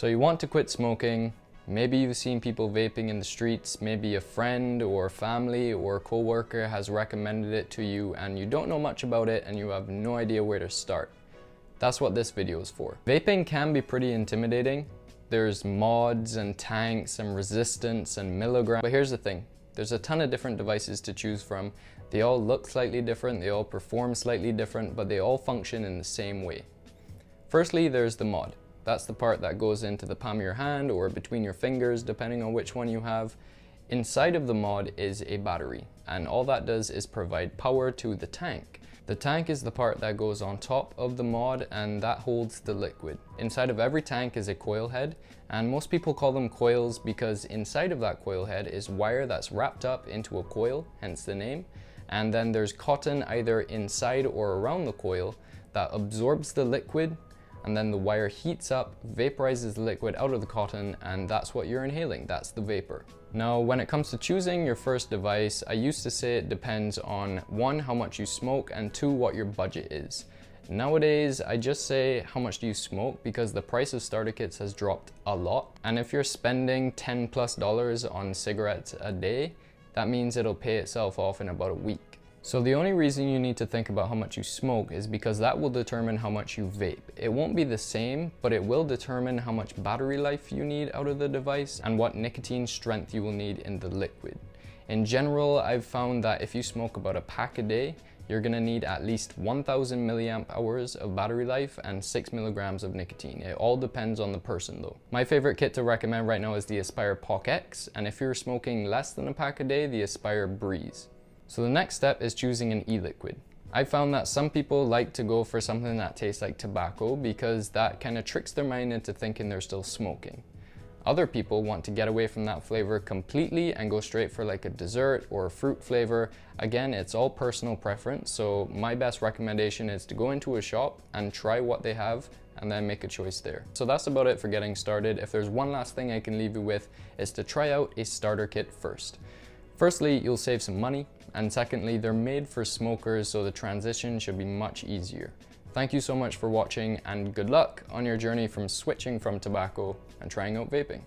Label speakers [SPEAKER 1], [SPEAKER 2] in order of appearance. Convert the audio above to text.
[SPEAKER 1] So you want to quit smoking. Maybe you've seen people vaping in the streets, maybe a friend or family or coworker has recommended it to you and you don't know much about it and you have no idea where to start. That's what this video is for. Vaping can be pretty intimidating. There's mods and tanks and resistance and milligrams. But here's the thing, there's a ton of different devices to choose from. They all look slightly different, they all perform slightly different, but they all function in the same way. Firstly, there's the mod. That's the part that goes into the palm of your hand or between your fingers, depending on which one you have. Inside of the mod is a battery, and all that does is provide power to the tank. The tank is the part that goes on top of the mod, and that holds the liquid. Inside of every tank is a coil head, and most people call them coils because inside of that coil head is wire that's wrapped up into a coil, hence the name. And then there's cotton either inside or around the coil that absorbs the liquid, and then the wire heats up, vaporizes the liquid out of the cotton, and that's what you're inhaling, that's the vapor. Now, when it comes to choosing your first device, I used to say it depends on 1, how much you smoke, and 2, what your budget is. Nowadays, I just say how much do you smoke because the price of starter kits has dropped a lot. And if you're spending $10+ on cigarettes a day, that means it'll pay itself off in about a week. So the only reason you need to think about how much you smoke is because that will determine how much you vape. It won't be the same, but it will determine how much battery life you need out of the device and what nicotine strength you will need in the liquid. In general, I've found that if you smoke about a pack a day, you're gonna need at least 1000 milliamp hours of battery life and 6 milligrams of nicotine. It all depends on the person though. My favorite kit to recommend right now is the Aspire POC X, and if you're smoking less than a pack a day, the Aspire Breeze. So the next step is choosing an e-liquid. I found that some people like to go for something that tastes like tobacco because that kind of tricks their mind into thinking they're still smoking. Other people want to get away from that flavor completely and go straight for like a dessert or a fruit flavor. Again, it's all personal preference, so my best recommendation is to go into a shop and try what they have and then make a choice there. So that's about it for getting started. If there's one last thing I can leave you with, is to try out a starter kit first. Firstly, you'll save some money, and secondly, they're made for smokers, so the transition should be much easier. Thank you so much for watching, and good luck on your journey from switching from tobacco and trying out vaping.